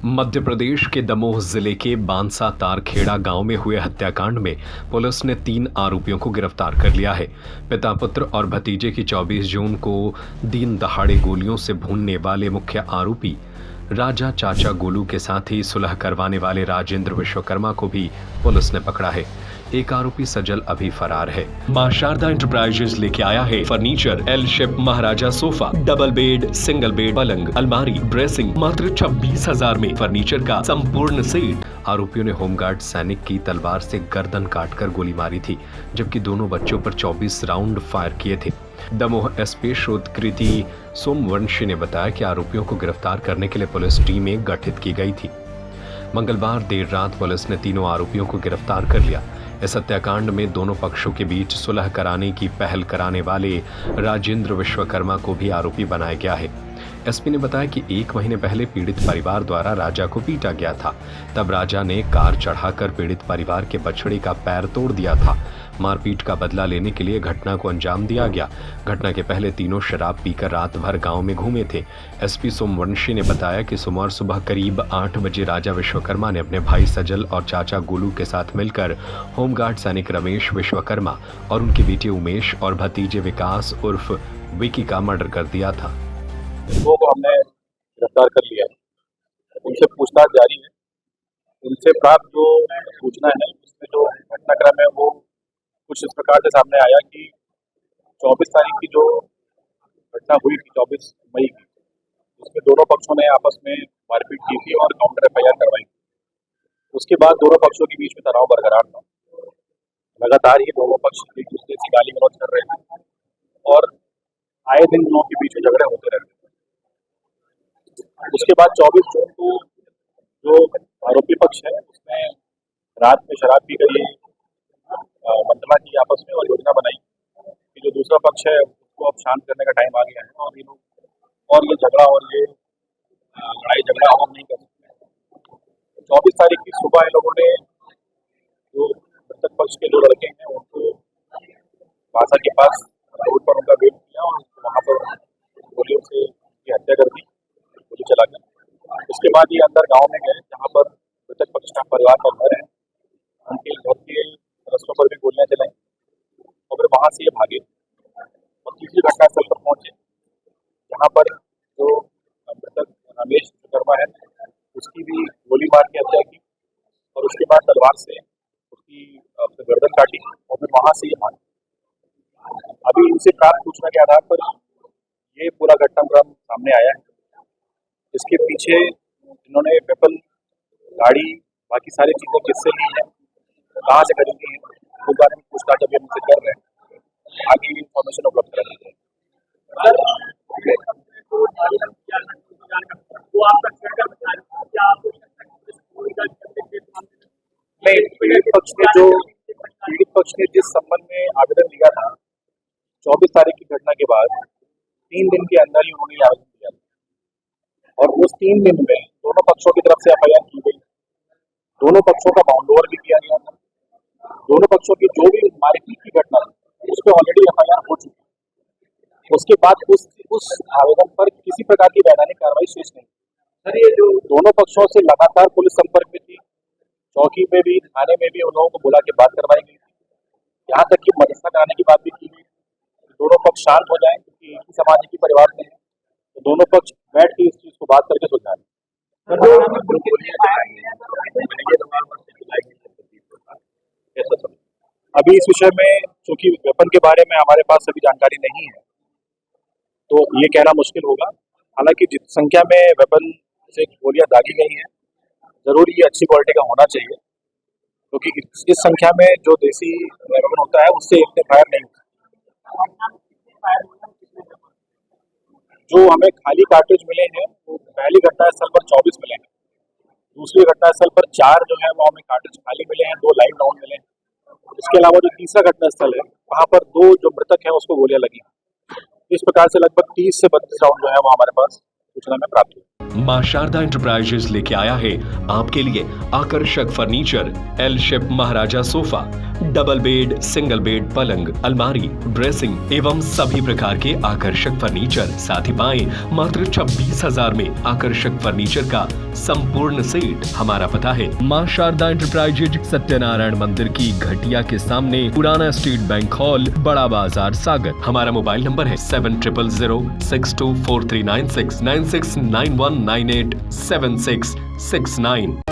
मध्य प्रदेश के दमोह जिले के बांसा तारखेड़ा गांव में हुए हत्याकांड में पुलिस ने 3 आरोपियों को गिरफ्तार कर लिया है। पिता पुत्र और भतीजे की 24 जून को दिन दहाड़े गोलियों से भूनने वाले मुख्य आरोपी राजा चाचा गोलू के साथ ही सुलह करवाने वाले राजेंद्र विश्वकर्मा को भी पुलिस ने पकड़ा है। एक आरोपी सजल अभी फरार है। मां शारदा एंटरप्राइजेज लेके आया है furniture L shape maharaja sofa, double bed, single bed, पलंग, अलमारी, ड्रेसिंग मात्र 26,000 में फर्नीचर का संपूर्ण सेट। आरोपियों ने होमगार्ड सैनिक की तलवार से गर्दन काटकर गोली मारी थी, जबकि दोनों बच्चों पर 24 राउंड फायर किए थे। दमोह एसपी शोधकृति सोमवंशी ने बताया कि आरोपियों को गिरफ्तार करने के लिए पुलिस टीमें गठित की गई थी। मंगलवार देर रात पुलिस ने तीनों आरोपियों को गिरफ्तार कर लिया। इस हत्याकांड में दोनों पक्षों के बीच सुलह कराने की पहल कराने वाले राजेंद्र विश्वकर्मा को भी आरोपी बनाया गया है। एसपी ने बताया कि 1 महीने पहले पीड़ित परिवार द्वारा राजा को पीटा गया था। तब राजा ने कार चढ़ाकर पीड़ित परिवार के बछड़े का पैर तोड़ दिया था। मारपीट का बदला लेने के लिए घटना को अंजाम दिया गया। घटना के पहले तीनों शराब पीकर रात भर गांव में घूमे थे। एसपी सोमवंशी ने बताया कि सोमवार सुबह करीब 8 बजे राजा विश्वकर्मा ने अपने भाई सजल और चाचा गोलू के साथ मिलकर होमगार्ड सैनिक रमेश विश्वकर्मा और उनके बेटे उमेश और भतीजे विकास उर्फ विकी का मर्डर कर दिया था। लोगों को हमने गिरफ्तार कर लिया है। उनसे पूछताछ जारी है। उनसे प्राप्त जो सूचना है उसमें जो घटनाक्रम है वो कुछ इस प्रकार से सामने आया कि 24 तारीख की जो घटना हुई थी, 24 मई की, उसमें दोनों पक्षों ने आपस में मारपीट की थी और काउंटर एफआईआर करवाई। उसके बाद दोनों पक्षों के बीच में तनाव बरकरार था। लगातार ही दोनों पक्ष एक दूसरे से गाली गलौज कर रहे थे और आए दिन दोनों के बीच में झगड़े होते रहते थे। उसके बाद 24 जून को जो आरोपी पक्ष है उसने रात में शराब पी कर ये मंत्रणा की आपस में और योजना बनाई कि जो दूसरा पक्ष है उसको अब शांत करने का टाइम आ गया है और ये लोग और ये झगड़ा और ये लड़ाई झगड़ा हम नहीं कर सकते। 24 तारीख की सुबह इन लोगों ने जो मृतक पक्ष के 2 लड़के हैं उनको बासा के पास रोड पर उनका वेट किया और वहाँ पर गोलियों से उनकी हत्या कर दी, गोली चलाकर। उसके बाद ये अंदर गांव में गए जहाँ पर मृतक पक्ष का परिवार का घर है। उनके घर के रस्तों पर भी गोलियां चलाई और फिर वहाँ से ये भागे और तीसरी घटनास्थल पर पहुंचे जहाँ पर जो मृतक रमेश विश्वकर्मा है उसकी भी गोली मार के हत्या की और उसके बाद तलवार से उसकी गर्दन काटी और फिर वहाँ से ये भागे। अभी इनसे प्राप्त सूचना के आधार पर ये पूरा घटनाक्रम सामने आया है। इसके पीछे इन्होंने वेपन, गाड़ी, बाकी सारी चीजें किससे ली है, कहाँ से खरीदी है, उस बारे में पूछताछ अभी हमसे कर रहे हैं। आगे इन्फॉर्मेशन उपलब्ध करा दी जाएगी। पीड़ित पक्ष ने जिस संबंध में आवेदन दिया था 24 तारीख की घटना के बाद 3 दिन के अंदर ही उन्होंने आवेदन दिया था और उस 3 दिन में दोनों पक्षों की तरफ से एफआईआर की गई। दोनों पक्षों का बाउंडओवर भी किया गया था। दोनों पक्षों की जो भी मारपीट की घटना उस पर ऑलरेडी एफआईआर हो चुकी है। उसके बाद उस आवेदन पर किसी प्रकार की वैधानिक कार्रवाई शेष नहीं। सर, ये जो दोनों पक्षों से लगातार पुलिस संपर्क में थी, चौकी पे भी, थाने में भी उन लोगों को बुला के बात करवाई गई थी। यहाँ तक कि मध्यस्थता कराने की बात भी की गई। दोनों पक्ष शांत हो जाए क्योंकि एक ही समाज, एक ही परिवार से है, तो दोनों पक्ष बैठ के इस चीज को बात करके सुलझा लें। अभी इस विषय में चूंकि वेपन के बारे में हमारे पास अभी जानकारी नहीं है तो ये कहना मुश्किल होगा। हालांकि जिस संख्या में वेपन से गोलियां दागी गई हैं जरूर ये अच्छी क्वालिटी का होना चाहिए क्योंकि इस संख्या में जो देसी वेपन होता है उससे इतने फायर नहीं होता। जो हमें खाली कार्ट्रिज मिले हैं वो पहली घटनास्थल पर 24 मिले हैं, दूसरी घटनास्थल पर 4 जो है वो हमें कार्ट्रिज खाली मिले हैं, 2 लाइव राउंड मिले हैं। इसके अलावा जो तीसरा घटनास्थल है वहाँ पर 2 जो मृतक है उसको गोलियां लगी। इस प्रकार से लगभग 30 से 32 राउंड जो है वो हमारे पास सूचना में प्राप्त हुई। मां शारदा एंटरप्राइजेज लेके आया है आपके लिए आकर्षक furniture, L shape maharaja sofa, double bed, single bed, पलंग, अलमारी, ड्रेसिंग एवं सभी प्रकार के आकर्षक फर्नीचर। साथ ही पाएं मात्र 26,000 में आकर्षक फर्नीचर का संपूर्ण सेट। हमारा पता है मां शारदा एंटरप्राइजेज, सत्यनारायण मंदिर की घटिया के सामने, पुराना स्टेट बैंक हॉल, बड़ा बाजार, सागर। हमारा मोबाइल नंबर है 7000624396 9691987669।